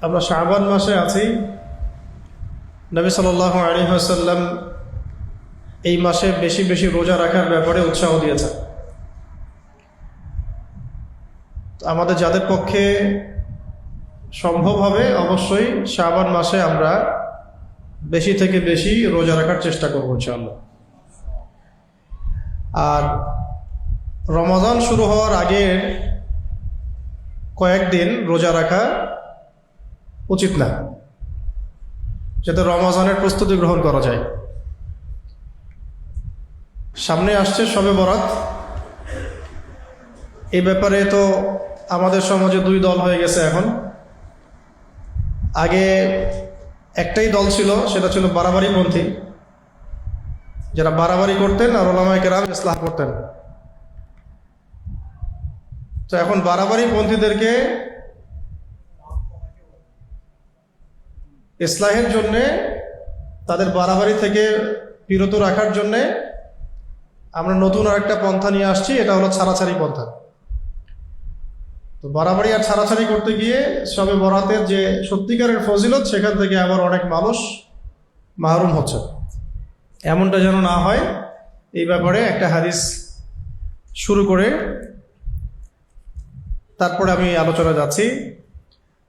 আমরা শাবান মাসে আছি। নবী সাল্লাল্লাহু আলাইহি ওয়াসাল্লাম এই মাসে বেশি বেশি রোজা রাখার ব্যাপারে উৎসাহ দিয়েছেন। আমাদের যাদের পক্ষে সম্ভব হবে অবশ্যই শাবান মাসে আমরা বেশি থেকে বেশি রোজা রাখার চেষ্টা করব ইনশাআল্লাহ। আর রমাদান শুরু হওয়ার আগে কয়েকদিন রোজা রাখা উচিত না, যাতে রমজানের প্রস্তুতি গ্রহণ করা যায়। সামনে আসছে শবে বরাত। এই ব্যাপারে তো আমাদের সমাজে দুই দল হয়ে গেছে এখন। আগে একটাই দল ছিল, সেটা ছিল বাড়াবাড়িপন্থী, যারা বাড়াবাড়ি করতেন আর উলামায়ে কেরাম ইসলাহ করতেন। তো এখন বাড়াবাড়িপন্থীদেরকে ইসলাহের জন্যে, তাদের বাড়াবাড়ি থেকে বিরত রাখার জন্যে আমরা নতুন আরেকটা পন্থা নিয়ে আসছি, এটা হলো ছাড়াছাড়ি পন্থা। তো বাড়াবাড়ি আর ছাড়াছাড়ি করতে গিয়ে শবে বরাতের যে সত্যিকারের ফজিলত, সেখান থেকে আবার অনেক মানুষ মাহরুম হচ্ছে। এমনটা যেন না হয়, এই ব্যাপারে একটা হাদিস শুরু করে তারপরে আমি আলোচনা যাচ্ছি।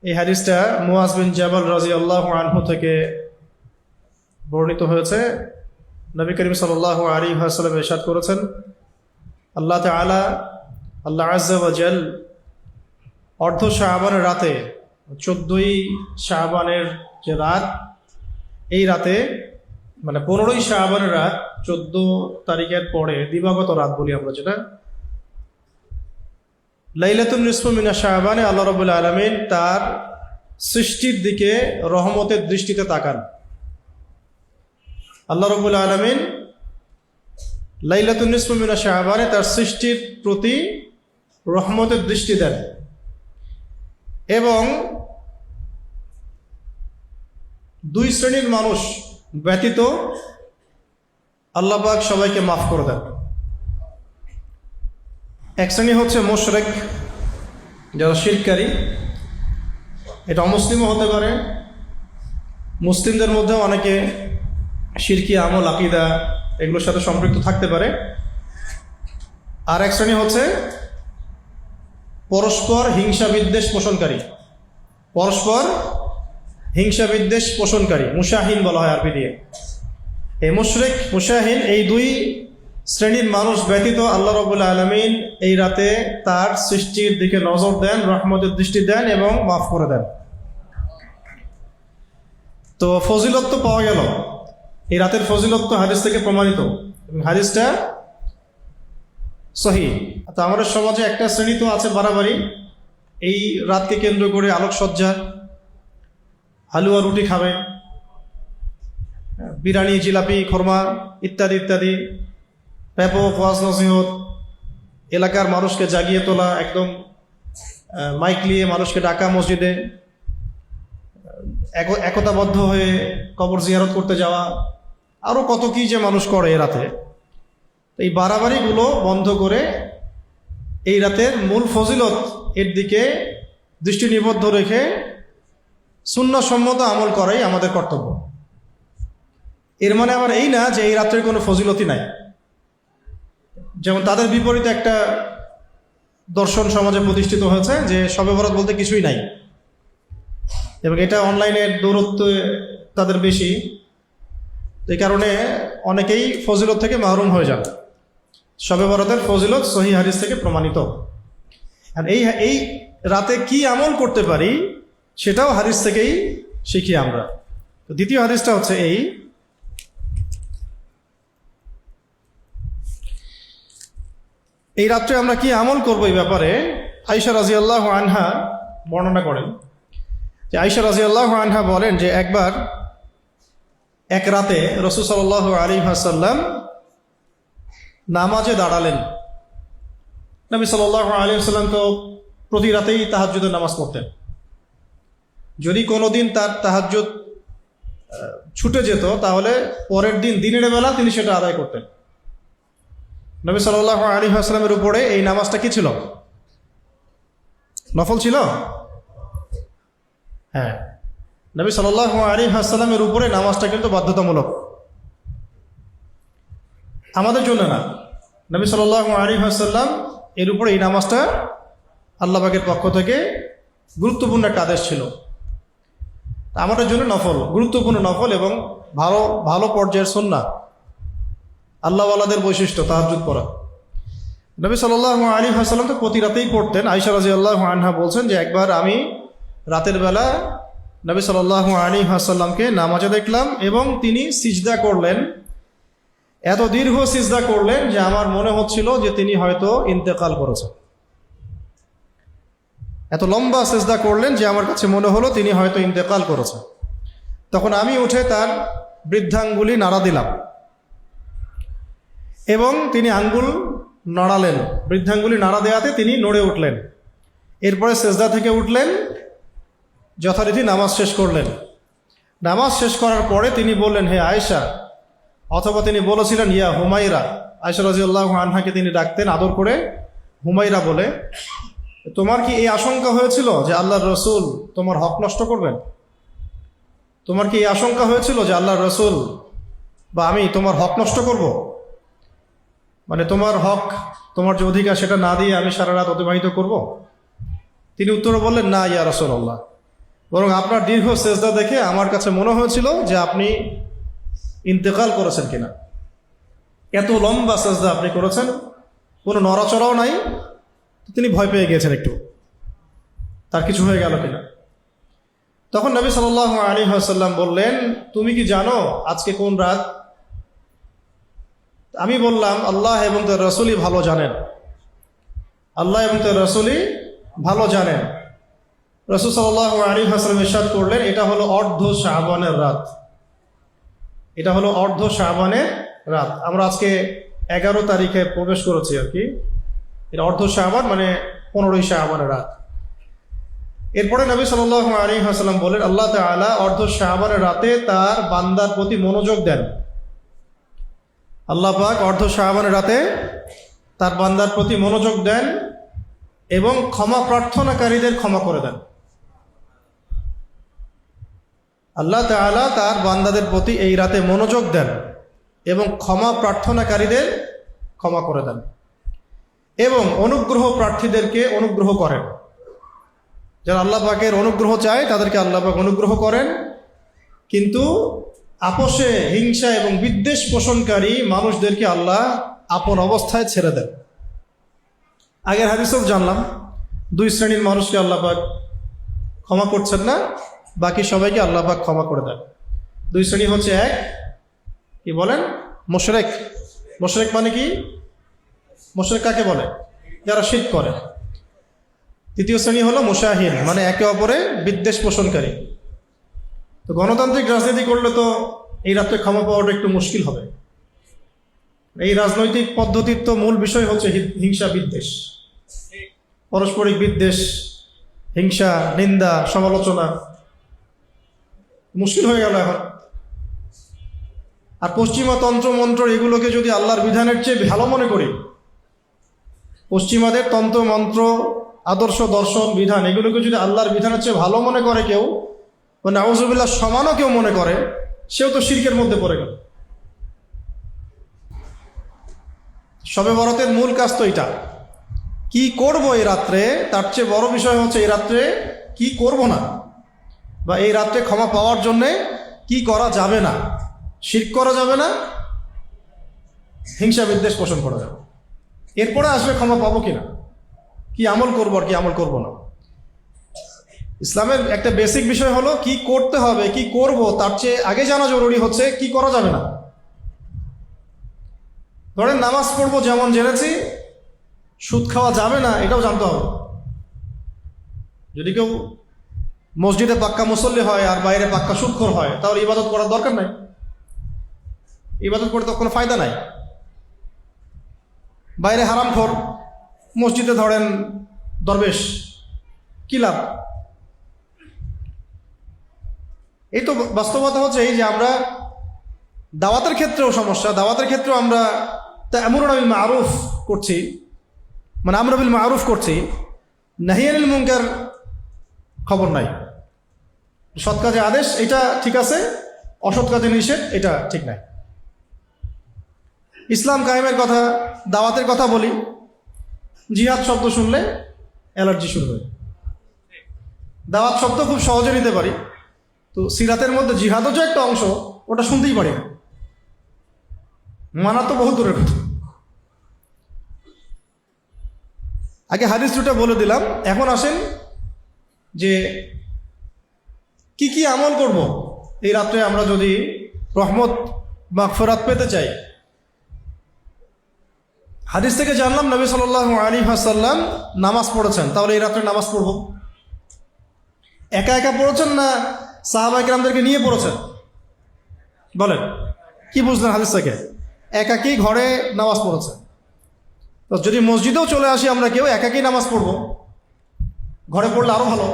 এই হাদিসটা মুআজ বিন জাবাল রাদিয়াল্লাহু আনহু থেকে বর্ণিত হয়েছে। নবী করিম সাল্লাল্লাহু আলাইহি ওয়াসাল্লাম ইরশাদ করেছেন, আল্লাহ তাআলা, আল্লাহ আযজা ওয়া জাল অর্ধ শাবানের রাতে, 14ই শাবানের যে রাত, এই রাতে মানে 15ই শাবানের রাত, 14 তারিখের পরে দিবাগত রাত বলি আমরা যেটা, লাইলাতুন নিসফু মিনাশ শাবানে আল্লাহ রাব্বুল আলামিন তার সৃষ্টির দিকে রহমতের দৃষ্টিতে তাকান। আল্লাহ রাব্বুল আলামিন লাইলাতুন নিসফু মিনাশ শাবানে তার সৃষ্টির প্রতি রহমতের দৃষ্টি দেন এবং দুই শ্রেণীর মানুষ ব্যতীত আল্লাহ পাক সবাইকে মাফ করে দেন। এক শ্রেণী হচ্ছে মুশরিক, যারা শিরকারী। এটা অমুসলিমও হতে পারে, মুসলিমদের মধ্যেও অনেকে শিরকি আমল, আকীদা এগুলোর সাথে সম্পৃক্ত থাকতে পারে। আর এক শ্রেণী হচ্ছে পরস্পর হিংসা বিদ্বেষ পোষণকারী, পরস্পর হিংসা বিদ্বেষ পোষণকারী, মুশাহিন বলা হয় আরবি দিয়ে। এই মুশরিক, মুশাহিন, এই দুই শ্রেণীর মানুষ ব্যতীত আল্লাহ রাব্বুল আলামিন এই রাতে তার সৃষ্টির দিকে নজর দেন, রহমতের দৃষ্টি দেন এবং মাফ করে দেন। তো ফজিলত তো পাওয়া গেল, এই রাতের ফজিলত তো হাদিস থেকে প্রমাণিত এবং হাদিসটা সহিহ। তো আমাদের সমাজে একটা শ্রেণী তো আছে বাড়াবাড়ি, এই রাতকে কেন্দ্র করে আলোকসজ্জা, হালুয়া রুটি খাবে, বিরিয়ানি, জিলাপি, খোরমা ইত্যাদি ইত্যাদি, ব্যাপক ওয়াজ নসিহত, এলাকার মানুষকে জাগিয়ে তোলা, একদম মাইক নিয়ে মানুষকে ডাকা, মসজিদে একতাবদ্ধ হয়ে কবর জিয়ারত করতে যাওয়া, আরও কত কি যে মানুষ করে এ রাতে। এই বাড়াবাড়িগুলো বন্ধ করে এই রাতের মূল ফজিলত এর দিকে দৃষ্টি নিবদ্ধ রেখে সুন্নাহসম্মত আমল করাই আমাদের কর্তব্য। এর মানে আবার এই না যে এই রাত্রের কোনো ফজিলতই নাই। যেমন তাদের বিপরীতে একটা দর্শন সমাজে প্রতিষ্ঠিত হয়েছে যে শবে বরাত বলতে কিছুই নাই, এবং এটা অনলাইনের দৌরত্ব তাদের বেশি, এই কারণে অনেকেই ফজিলত থেকে মাহরুম হয়ে যান। শবে বরাতের ফজিলত সহিহ হাদিস থেকে প্রমাণিত। আর এই রাতে কি আমল করতে পারি সেটাও হাদিস থেকেই শিখি আমরা। তো দ্বিতীয় হাদিসটা হচ্ছে এই রাত্রে আমরা কি আমল করব, এই ব্যাপারে আয়েশা রাদিয়াল্লাহু আনহা বর্ণনা করেন যে, আয়েশা রাদিয়াল্লাহু আনহা বলেন যে একবার এক রাতে রাসূল সাল্লাল্লাহু আলাইহি ওয়াসাল্লাম নামাজে দাঁড়ালেন। নবী সাল্লাল্লাহু আলাইহি ওয়াসাল্লাম তো প্রতি রাতেই তাহাজ্জুদের নামাজ পড়তেন। যদি কোনোদিন তার তাহাজ্জুদ ছুটে যেত তাহলে পরের দিন দিনের বেলা তিনি সেটা আদায় করতেন। নবী সাল্লাল্লাহু আলাইহি ওয়াসাল্লামের উপরে এই নামাজটা কি ছিল? নফল ছিল? হ্যাঁ, নবী সাল্লাল্লাহু আলাইহি ওয়াসাল্লামের উপরে নামাজটা কিন্তু বাধ্যতামূলক, আমাদের জন্য না। নবী সাল্লাল্লাহু আলাইহি ওয়াসাল্লাম এর উপরে এই নামাজটা আল্লাহ পাকের পক্ষ থেকে গুরুত্বপূর্ণ একটা আদেশ ছিল। আমাদের জন্য নফল, গুরুত্বপূর্ণ নফল এবং ভালো ভালো পর্যায়ের সুন্নাহ, আল্লাহওয়ালাদের বৈশিষ্ট্য তাহাজ্জুদ পড়া। নবী সাল্লাল্লাহু আলাইহি ওয়াসাল্লাম তো প্রতি রাতেই পড়তেন। আয়েশা রাদিয়াল্লাহু আনহা বলছেন যে একবার আমি রাতের বেলা নবী সাল্লাল্লাহু আলাইহি ওয়াসাল্লামকে নামাজে দেখলাম এবং তিনি সিজদা করলেন, এত দীর্ঘ সিজদা করলেন যে আমার মনে হচ্ছিল যে তিনি হয়তো ইন্তেকাল করেছেন। এত লম্বা সিজদা করলেন যে আমার কাছে মনে হলো তিনি হয়তো ইন্তেকাল করেছেন। তখন আমি উঠে তার বৃদ্ধাঙ্গুলি নাড়া দিলাম এবং তিনি আঙ্গুল নাড়ালেন, বৃদ্ধাঙ্গুলি নাড়া দেওয়াতে তিনি নড়ে উঠলেন। এরপরে সিজদা থেকে উঠলেন, যথারীতি নামাজ শেষ করলেন। নামাজ শেষ করার পরে তিনি বললেন, হে আয়েশা, অথবা তিনি বলেছিলেন ইয়া হুমাইরা, আয়েশা রাদিয়াল্লাহু আনহাকে তিনি ডাকতেন আদর করে হুমাইরা বলে, তোমার কি এই আশঙ্কা হয়েছিল যে আল্লাহর রসুল তোমার হক নষ্ট করবেন? তোমার কি এই আশঙ্কা হয়েছিল যে আল্লাহর রসুল বা আমি তোমার হক নষ্ট করব, মানে তোমার হক, তোমার যে অধিকার সেটা না দিয়ে আমি সারা রাত অতিবাহিত করব? তিনি উত্তরে বললেন, না ইয়া রাসূলুল্লাহ, বরং আপনার দীর্ঘ সেজদা দেখে আমার কাছে মনে হয়েছিল যে আপনি ইন্তেকাল করেছেন কিনা। এত লম্বা সেজদা আপনি করেছেন, কোনো নড়াচড়াও নাই। তিনি ভয় পেয়ে গিয়েছেন একটু, তার কিছু হয়ে গেল কিনা। তখন নবী সাল্লাল্লাহু আলাইহি ওয়াসাল্লাম বললেন, তুমি কি জানো আজকে কোন রাত? আমি বললাম, আল্লাহ এবং তার রাসূলই ভালো জানেন, আল্লাহ এবং তার রাসূলই ভালো জানেন। রাসূল সাল্লাল্লাহু আলাইহি ওয়াসাল্লাম ইরশাদ করলেন, এটা হলো অর্ধ শাবানের রাত, এটা হলো অর্ধ শাবানের রাত। আমরা আজকে 11 তারিখে প্রবেশ করেছি আর কি, এটা অর্ধ শাবান মানে 15ই শাবানের রাত। এরপরে নবী সাল্লাল্লাহু আলাইহি ওয়াসাল্লাম বলেন, আল্লাহ তাআলা অর্ধ শাবানের রাতে তার বান্দার প্রতি মনোযোগ দেন। আল্লাহ পাক অর্ধ শাবানের রাতে তার বান্দার প্রতি মনোযোগ দেন এবং ক্ষমা প্রার্থনাকারীদের ক্ষমা করে দেন। আল্লাহ তাআলা তার বান্দাদের প্রতি এই রাতে মনোযোগ দেন এবং ক্ষমা প্রার্থনাকারীদের ক্ষমা করে দেন এবং অনুগ্রহ প্রার্থীদেরকে অনুগ্রহ করেন। যারা আল্লাহ পাকের অনুগ্রহ চায় তাদেরকে আল্লাহ পাক অনুগ্রহ করেন, কিন্তু আপোষে হিংসা এবং বিদ্বেষ পোষণকারী মানুষদেরকে আল্লাহ আপন অবস্থায় ছেড়ে দেন। আগের হাদিসেও জানলাম 2 শ্রেণীর মানুষকে আল্লাহ পাক ক্ষমা করছেন না, বাকি সবাইকে আল্লাহ পাক ক্ষমা করে দেন। 2 শ্রেণী হচ্ছে, এক কি বলেন, মুশরিক। মুশরিক মানে কি? মুশরিক কাকে বলে? যারা শিরক করে। তৃতীয় শ্রেণী হলো মুশাহিন, মানে একে অপরে বিদ্বেষ পোষণকারী। তো গণতান্ত্রিক রাজনীতি করলে তো এই রাত্রে ক্ষমা পাওয়াটা একটু মুশকিল হবে। এই রাজনৈতিক পদ্ধতির তো মূল বিষয় হচ্ছে হিংসা বিদ্বেষ, পারস্পরিক বিদ্বেষ, হিংসা, নিন্দা, সমালোচনা। মুশকিল হয়ে গেল এখন। আর পশ্চিমা তন্ত্র মন্ত্র এগুলোকে যদি আল্লাহর বিধানের চেয়ে ভালো মনে করি, পশ্চিমাদের তন্ত্র মন্ত্র, আদর্শ, দর্শন, বিধান এগুলোকে যদি আল্লাহর বিধানের চেয়ে ভালো মনে করে কেউ, মানে নাউযুবিল্লাহ সমানও কেউ মনে করে, সেও তো শিরকের মধ্যে পড়ে গেল। শবে বরাতের মূল কাজ তো এটা, কি করব এই রাত্রে, তার চেয়ে বড় বিষয় হচ্ছে এই রাত্রে কি করব না, বা এই রাত্রে ক্ষমা পাওয়ার জন্যে কি করা যাবে না। শিরক করা যাবে না, হিংসা বিদ্বেষ পোষণ করা যাবে। এরপরে আসবে ক্ষমা পাবো কিনা, কি আমল করবো আর কি আমল করবো না। ইসলামের একটা বেসিক বিষয় হলো কি করতে হবে, কি করব, তার চেয়ে আগে জানা জরুরি হচ্ছে কি করা যাবে না। ধরেন নামাজ পড়বো যেমন জেনেছি, সুদ খাওয়া যাবে না এটাও জানতে হবে। যদি কেউ মসজিদে পাক্কা মুসল্লি হয় আর বাইরে পাক্কা সুদখোর হয়, তাহলে ইবাদত করার দরকার নাই, ইবাদত করে তো কোনো ফায়দা নাই। বাইরে হারামখোর, মসজিদে ধরেন দরবেশ, কি লাভ? এই তো বাস্তবতা হচ্ছে এই যে আমরা দাওয়াতের ক্ষেত্রেও সমস্যা। দাওয়াতের ক্ষেত্রেও আমরা তা'মুরুনা বিল মা'রুফ করছি, মানে আমরা বিল মা'রুফ করছি, নাহি আনিল মুনকার খবর নাই। সৎ কাজে আদেশ এটা ঠিক আছে, অসৎ কাজে নিষেধ এটা ঠিক নাই। ইসলাম কায়েমের কথা, দাওয়াতের কথা বলি, জিহাদ শব্দ শুনলে অ্যালার্জি শুরু হয়। দাওয়াত শব্দ খুব সহজে নিতে পারি, তো সিরাতের মধ্যে জিহাদও যে একটা অংশ ওটা শুনতেই পারি না, মানা তো বহু দূরের কথা। আগে হাদিস দুটো বলে দিলাম, এখন আসেন যে কি কি আমল করব এই রাত্রে আমরা যদি রহমত মাগফিরাত পেতে চাই। হাদিস থেকে জানলাম নবী সাল্লাল্লাহু আলাইহি ওয়াসাল্লাম নামাজ পড়েছেন, তাহলে এই রাত্রে নামাজ পড়ব। একা একা পড়েছেন না সাহাবায়ে কেরামদেরকে নিয়ে পড়েছেন? বলেন কি বুঝলেন হাদিস থেকে? একাকী ঘরে নামাজ পড়েছেন। তো যদি মসজিদেও চলে আসি আমরা কেউ, একাকী নামাজ পড়ব, ঘরে পড়লে আরো ভালো।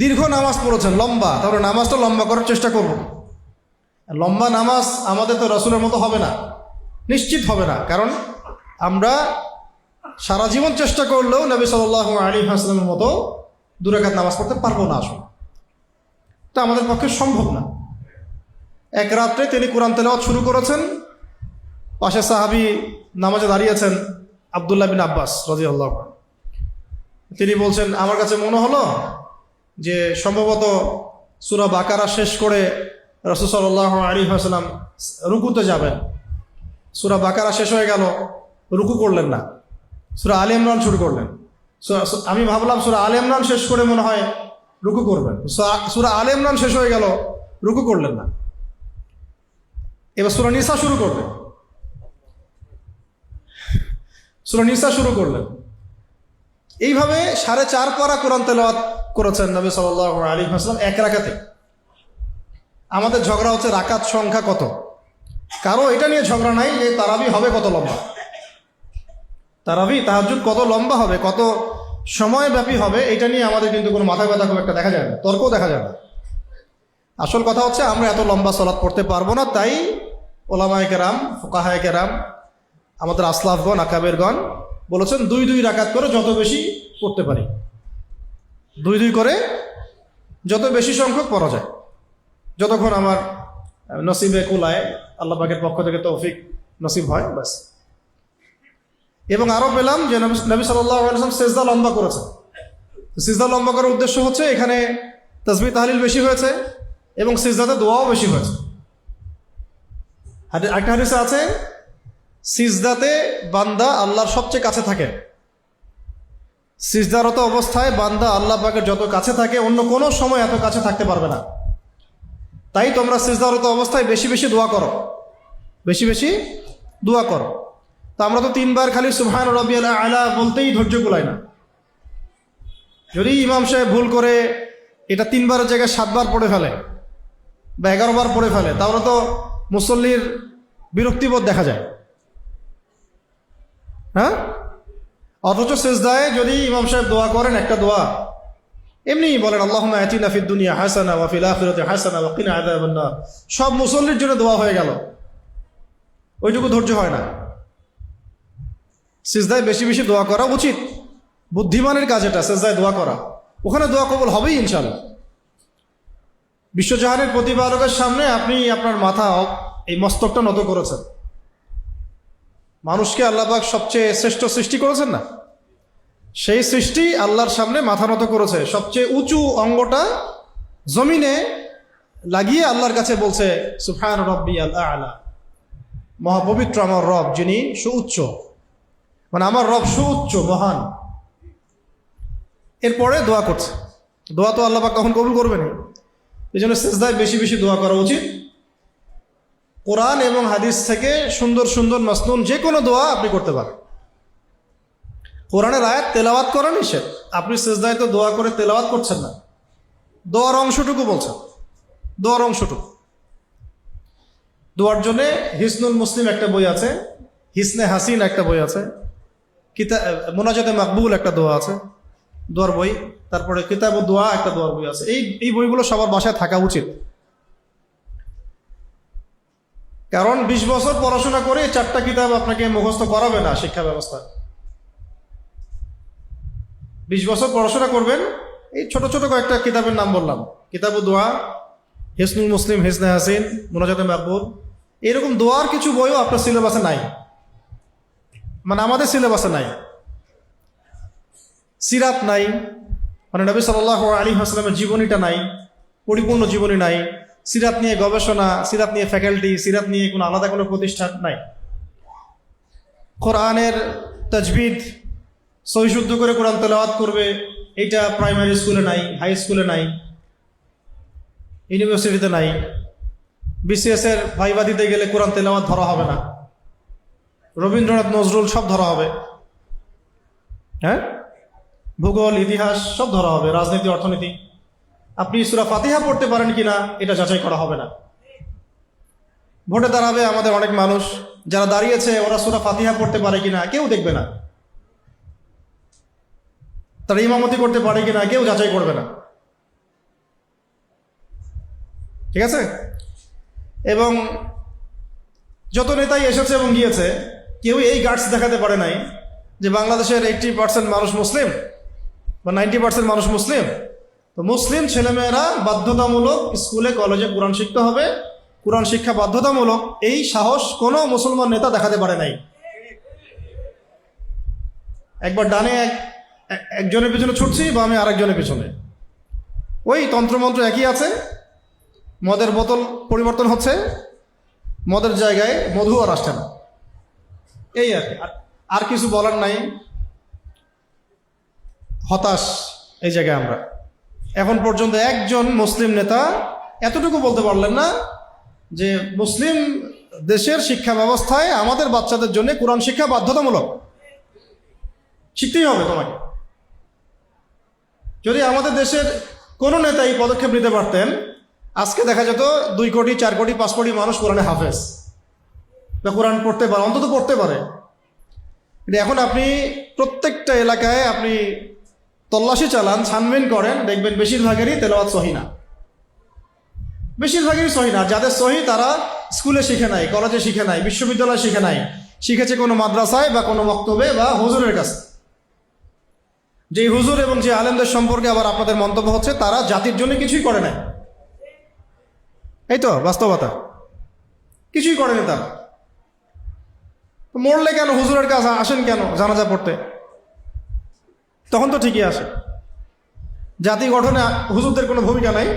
দীর্ঘ নামাজ পড়েছেন, লম্বা, তাহলে নামাজটা লম্বা করার চেষ্টা করব। লম্বা নামাজ আমাদের তো রাসূলের মতো হবে না, নিশ্চিত হবে না, কারণ আমরা সারা জীবন চেষ্টা করলেও নবী সাল্লাল্লাহু আলাইহি ওয়াসাল্লামের মতো 2 রাকাত নামাজ পড়তে পারবো না, আসলে এটা আমাদের পক্ষে সম্ভব না। এক রাত্রে তিনি কোরআন তেলাওয়াত শুরু করেছেন, পাশে সাহাবী নামাজে দাঁড়িয়েছেন আব্দুল্লাহ বিন আব্বাস রাদিয়াল্লাহু আনহু। তিনি বলছেন, আমার কাছে মনে হলো যে সম্ভবত সূরা বাকারা শেষ করে রাসূল সাল্লাল্লাহু আলাইহি ওয়াসাল্লাম রুকুতে যাবেন। সূরা বাকারা শেষ হয়ে গেল, রুকু করলেন না, সূরা আলে ইমরান শুরু করলেন। আমি ভাবলাম সূরা আলে ইমরান শেষ করে মনে হয় রুকু করবেন, সূরা আলে ইমরান শেষ হয়ে গেল, রুকু করলেন না। এবার সূরা নিসা শুরু করলেন, সূরা নিসা শুরু করলেন। এইভাবে 4.5 পারা কোরআন তেলাওয়াত করেছেন নবী সাল্লাল্লাহু আলাইহি ওয়াসাল্লাম এক রাকাতে। আমাদের ঝগড়া হচ্ছে রাকাত সংখ্যা কত, কারো এটা নিয়ে ঝগড়া নাই যে তারাবি হবে কত লম্বা, তারাবি তাহাজ্জুদ কত লম্বা হবে, কত সময়ব্যাপী হবে, এটা নিয়ে আমাদের কিন্তু কোনো মাথা ব্যথা খুব একটা দেখা যায় না, তর্কও দেখা যায় না। আসল কথা হচ্ছে আমরা এত লম্বা সালাত পড়তে পারবো না, তাই ওলামায়ে কেরাম, ফুকাহায়ে কেরাম, আমাদের আসলাফগণ, আকাবেরগণ বলেছেন 2 রাকাত করে যত বেশি পড়তে পারি, 2 করে যত বেশি সংখ্যক পড়া যায়, যতক্ষণ আমার নসিবে কুলায়, আল্লাহ পাকের পক্ষ থেকে তৌফিক নসিব হয়, ব্যাস। এবং আরও পেলাম যে নবী সাল্লাল্লাহু আলাইহি ওয়াসাল্লাম সিজদা লম্বা করেছেন। সিজদা লম্বা করার উদ্দেশ্য হচ্ছে এখানে তাসবিহ তাহলিল বেশি হয়েছে এবং সিজদাতে দোয়াও বেশি হয়েছে। একটা হাদিসে আছে সিজদাতে বান্দা আল্লাহর সবচেয়ে কাছে থাকে, সিজদারত অবস্থায় বান্দা আল্লাহ পাকের যত কাছে থাকে অন্য কোনো সময় এত কাছে থাকতে পারবে না। তাই তোমরা সিজদারত অবস্থায় বেশি বেশি দোয়া করো, বেশি বেশি দোয়া করো। তো আমরা তো 3 বার খালি সুবহান রাব্বিয়াল আলা বলতেই ধৈর্য কুলায় না। যদি ইমাম সাহেব ভুল করে এটা 3 বারের জায়গায় 7 বার পড়ে ফেলে বা 11 বার পড়ে ফেলে, তাহলে তো মুসল্লির বিরক্তিবোধ দেখা যায়, হ্যাঁ। অথচ সিজদায় যদি ইমাম সাহেব দোয়া করেন একটা দোয়া, এমনি বলেন আল্লাহুম্মা আতিনা ফিদ দুনিয়া হাসানা ওয়া ফিল আখিরাতি হাসানা ওয়া কিনা আযাবান নার, সব মুসল্লির জন্য দোয়া হয়ে গেল, ওইটুকু ধৈর্য হয় না। সিজদায় বেশি বেশি দোয়া করা উচিত, বুদ্ধিমানের কাজ এটা, সিজদায় দোয়া করা, ওখানে দোয়া কবুল হবেই ইনশাআল্লাহ। বিশ্বজাহানের প্রতিপালকের সামনে আপনি আপনার মাথা, এই মস্তকটা নত করেছেন। মানুষকে আল্লাহ পাক সবচেয়ে শ্রেষ্ঠ সৃষ্টি করেছেন না, সেই সৃষ্টি আল্লাহর সামনে মাথা নত করেছে, সবচেয়ে উঁচু অঙ্গটা জমিনে লাগিয়ে আল্লাহর কাছে বলছে সুবহান রাব্বিয়াল আ'লা, মহাপবিত্র আমার রব যিনি সুউচ্চ, মানে আমার রব সুউচ্চ মহান। এরপরে দোয়া করছে, দোয়া তো আল্লাহ পাক কখন কবুল করবেন, এই জন্য সিজদায় বেশি বেশি দোয়া করা উচিত। কোরআন এবং হাদিস থেকে সুন্দর সুন্দর মাসনুন যে কোনো দোয়া আপনি করতে পারেন। কোরআনের আয়াত তেলাওয়াত করা নিষেধ, আপনি সিজদায় তো দোয়া করে তেলাওয়াত করছেন না, দোয়ার অংশটুকু বলছেন, দোয়ার অংশটুকু। দোয়ার জন্যে হিসনুল মুসলিম একটা বই আছে, হিসনে হাসিন একটা বই আছে, মোনাজাতে মাকবুল একটা দোয়া আছে দোয়ার বই, তারপরে কিতাবুদ দোয়া একটা দোয়ার বই আছে। এই বইগুলো সবার বাসায় থাকা উচিত, কারণ 20 বছর পড়াশোনা করে 4টা কিতাব আপনাকে মুখস্থ করাবে না শিক্ষা ব্যবস্থা। 20 বছর পড়াশোনা করবেন, এই ছোট ছোট কয়েকটা কিতাবের নাম বললাম, কিতাবু দোয়া, হিসনুল মুসলিম, হিসনে হাসিন, মুনাজাতে মাকবুল, এরকম দোয়ার কিছু বইও আপনার সিলেবাসে নাই, মানে আমাদের সিলেবাসে নাই। সিরাত নাই, মানে নবী সাল্লাল্লাহু আলাইহি ওয়াসাল্লামের জীবনীটা নাই, পরিপূর্ণ জীবনী নাই, সিরাত নিয়ে গবেষণা, সিরাত নিয়ে ফ্যাকাল্টি, সিরাত নিয়ে কোনো আলাদা কোনো প্রতিষ্ঠান নাই। কোরআনের তাজবিদ, সহি শুদ্ধ করে কোরআন তেলাওয়াত করবে, এইটা প্রাইমারি স্কুলে নাই, হাই স্কুলে নাই, ইউনিভার্সিটিতে নাই। বিসিএস এর ভাইবা দিতে গেলে কোরআন তেলাওয়াত ধরা হবে না, রবীন্দ্রনাথ নজরুল সব ধরা হবে, হ্যাঁ, ভূগোল, ইতিহাস সব ধরা হবে, রাজনীতি, অর্থনীতি। আপনি সূরা ফাতিহা পড়তে পারেন কিনা এটা যাচাই করা হবে না। ভোটে দাঁড়াবে আমাদের অনেক মানুষ, যারা দাঁড়িয়েছে ওরা সূরা ফাতিহা পড়তে পারে কিনা কেউ দেখবে না, তারা ইমামতি করতে পারে কিনা কেউ যাচাই করবে না, ঠিক আছে? এবং যত নেতাই এসেছে এবং গিয়েছে, কেউ এই গার্ডস দেখাতে পারে নাই যে বাংলাদেশের 80% মানুষ মুসলিম বা 90% মানুষ মুসলিম, তো মুসলিম ছেলেমেয়েরা বাধ্যতামূলক স্কুলে কলেজে কোরআন শিখতে হবে, কোরআন শিক্ষা বাধ্যতামূলক, এই সাহস কোনো মুসলমান নেতা দেখাতে পারে নাই। একবার ডানে একজনের পিছনে ছুটছি, বামে আরেকজনের পিছনে, ওই তন্ত্রমন্ত্র একই আছে, মদের বোতল পরিবর্তন হচ্ছে, মদের জায়গায় মধু আর আসছে না, এই আর কিছু বলার নাই। হতাশ এই জায়গায় আমরা। এখন পর্যন্ত একজন মুসলিম নেতা এতটুকু বলতে পারলেন না যে মুসলিম দেশের শিক্ষা ব্যবস্থায় আমাদের বাচ্চাদের জন্য কোরআন শিক্ষা বাধ্যতামূলক, শিখতেই হবে তোমাকে। যদি আমাদের দেশের কোনো নেতা এই পদক্ষেপ নিতে পারতেন, আজকে দেখা যেত 2 কোটি 4 কোটি 5 কোটি মানুষ কোরআনে হাফেজ বা কোরআন পড়তে পারে, অন্তত পড়তে পারে। কিন্তু এখন আপনি প্রত্যেকটা এলাকায় আপনি তল্লাশি চালান, ছানবিন করেন, দেখবেন বেশিরভাগেরই তেলাওয়াত সহি না, বেশিরভাগেরই সহি না। যাদের সহি তারা স্কুলে শিখে নাই, কলেজে শিখে নাই, বিশ্ববিদ্যালয়ে শিখে নাই, শিখেছে কোনো মাদ্রাসায় বা কোনো মক্তবে বা হুজুরের কাছে। যে হুজুর এবং যে আলেমদের সম্পর্কে আবার আপনাদের মন্তব্য হচ্ছে তারা জাতির জন্য কিছুই করে নাই, এই তো বাস্তবতা, কিছুই করেনি তারা। মরলে কেন হুজুরের কাছে আসেন কেন জানাজা পড়তে? তখন তো ঠিকই আসে। জাতি গঠনে হুজুরদের কোনো ভূমিকা নাই,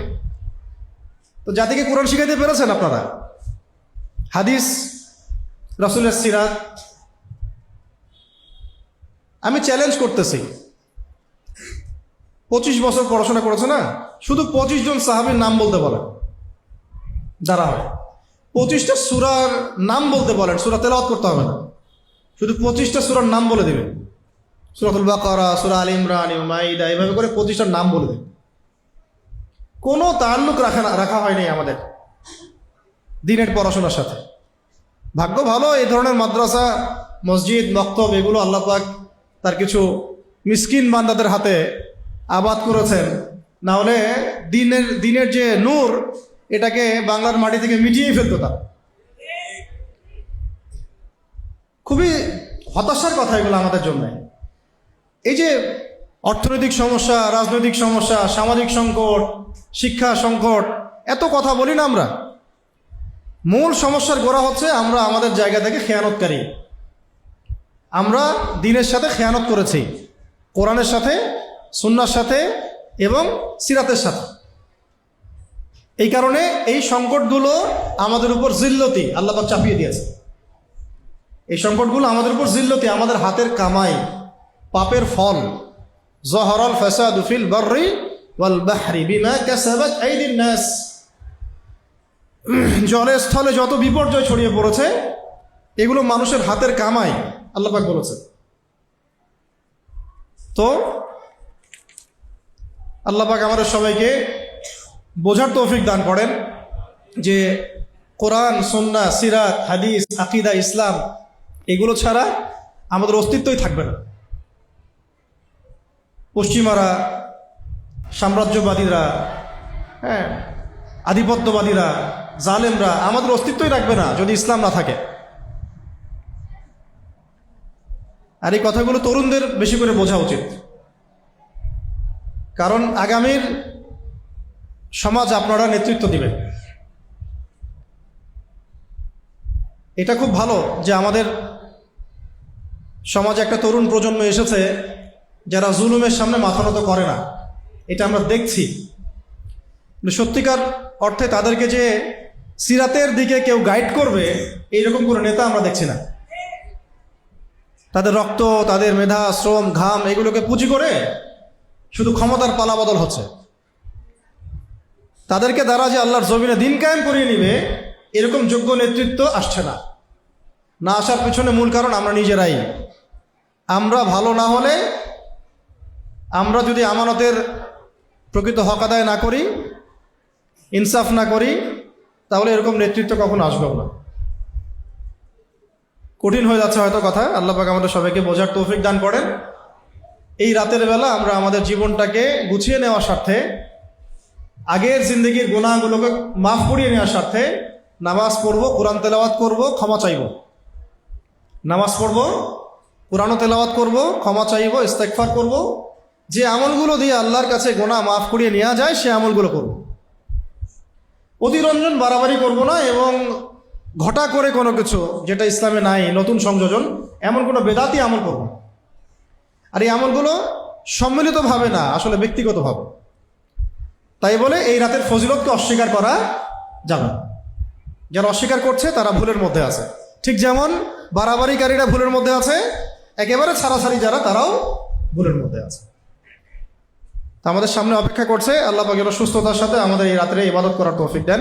তো জাতিকে কোরআন শিখাইতে পেরেছেন আপনারা? হাদিস, রাসূলের সিরাত। আমি চ্যালেঞ্জ করতেছি, 25 বছর পড়াশোনা করেছে না, শুধু 25 জন সাহাবীর নাম বলতে বলেন, যারা হয় 25টা সূরার নাম বলতে বলেন, সূরা তেলাওয়াত করতে হবে না, শুধু 25টা সূরার নাম বলে দিবেন। সূরাতুল বাকারা, সূরা আল ইমরান, মাইদা, এইভাবে করে 25টার নাম বলে দেবেন। কোনো তাল্লুক রাখা হয়নি আমাদের দিনের পড়াশোনার সাথে। ভাগ্য ভালো এই ধরনের মাদ্রাসা, মসজিদ, মক্তব এগুলো আল্লাহ পাক তার কিছু মিসকিন বান্দাদের হাতে আবাদ করেছেন, না হলে দিনের যে নূর এটাকে বাংলার মাটি থেকে মিটিয়েই ফেলতো তারা। খুবই হতাশার কথা এগুলো আমাদের জন্য। এই যে অর্থনৈতিক সমস্যা, রাজনৈতিক সমস্যা, সামাজিক সংকট, শিক্ষা সংকট, এত কথা বলি না আমরা, মূল সমস্যার গোড়া হচ্ছে আমরা আমাদের জায়গা থেকে খেয়ানতকারী। আমরা দ্বীনের সাথে খেয়ানত করেছি, কোরআনের সাথে, সুন্নাহর সাথে এবং সিরাতের সাথে। এই কারণে এই সংকটগুলো আমাদের উপর জিল্লতি আল্লাহ পাক চাপিয়ে দিয়েছে। এই সংকটগুলো আমাদের উপর জিল্লতি, আমাদের হাতের কামাই, পাপের ফল। যহরাল ফাসাদু ফিল বাররি ওয়াল বাহরি বিমা কাসাবাত আইদিন নাস। জলে স্থলে যত বিপর্যয় ছড়িয়ে পড়েছে এগুলো মানুষের হাতের কামাই, আল্লাহ পাক বলেছে। তো আল্লাহ পাক আমাদের সবাইকে বোঝার তৌফিক দান করেন যে কোরআন, সুন্নাহ, সিরাত, হাদিস, আকীদা, ইসলাম এগুলো ছাড়া আমাদের অস্তিত্বই থাকবে না। পশ্চিমারা, সাম্রাজ্যবাদীরা, হ্যাঁ, আধিপত্যবাদীরা, জালেমরা আমাদের অস্তিত্বই রাখবে না যদি ইসলাম না থাকে। আর এই কথাগুলো তরুণদের বেশি করে বোঝা উচিত, কারণ আগামীর সমাজ আপনারা নেতৃত্ব দিবেন। এটা খুব ভালো যে আমাদের সমাজে একটা তরুণ প্রজন্ম এসেছে যারা জুলুমের সামনে মাথা নত করে না। এটা আমরা দেখছি। সত্যিকার অর্থে তাদেরকে যে সিরাতের দিকে কেউ গাইড করবে এইরকম কোনো নেতা আমরা দেখছি না। তাদের রক্ত, তাদের মেধা, শ্রম, ঘাম এগুলোকে পুঁজি করে শুধু ক্ষমতার পালাবদল হচ্ছে। তাদেরকে দ্বারা যে আল্লাহর জমিনে দিন কায়েম করিয়ে নিবে এরকম যোগ্য নেতৃত্ব আসছে না। না আসার পিছনে মূল কারণ আমরা নিজেরাই। আমরা ভালো না হলে, আমরা যদি আমানতের প্রকৃত হক আদায় না করি, ইনসাফ না করি, তাহলে এরকম নেতৃত্ব কখনো আসবেও না। কঠিন হয়ে যাচ্ছে হয়তো কথা। আল্লাহ পাক আমাদের সবাইকে বোঝার তৌফিক দান করেন। এই রাতের বেলা আমরা আমাদের জীবনটাকে গুছিয়ে নেওয়ার স্বার্থে, আগের জিন্দগির গুনাহগুলোকে মাফ করিয়ে নেওয়ার স্বার্থে নামাজ পড়ব, কোরআন তেলাওয়াত করব, ক্ষমা চাইব। নামাজ পড়ব, কোরআনও তেলাওয়াত করব, ক্ষমা চাইব, ইস্তেগফার করব। যে আমলগুলো দিয়ে আল্লাহর কাছে গুনাহ মাফ করিয়ে নেওয়া যায় সে আমলগুলো করব। অতিরঞ্জন বাড়াবাড়ি করব না, এবং ঘটা করে কোনো কিছু যেটা ইসলামে নাই, নতুন সংযোজন, এমন কোনো বেদাতি আমল করব। আর এই আমলগুলো সম্মিলিতভাবে না, আসলে ব্যক্তিগতভাবে। তাই বলে এই রাতের ফজিলতকে অস্বীকার করা যাবে না। যারা অস্বীকার করছে তারা ভুলের মধ্যে আছে। ঠিক যেমন বাড়াবাড়িকারীরা ভুলের মধ্যে আছে, একেবারে ছাড়াছাড়ি যারা তারাও ভুলের মধ্যে আছে। তা আমাদের সামনে অপেক্ষা করছে। আল্লাহ পাক যেন সুস্থতার সাথে আমাদের এই রাত্রে ইবাদত করার তৌফিক দেন।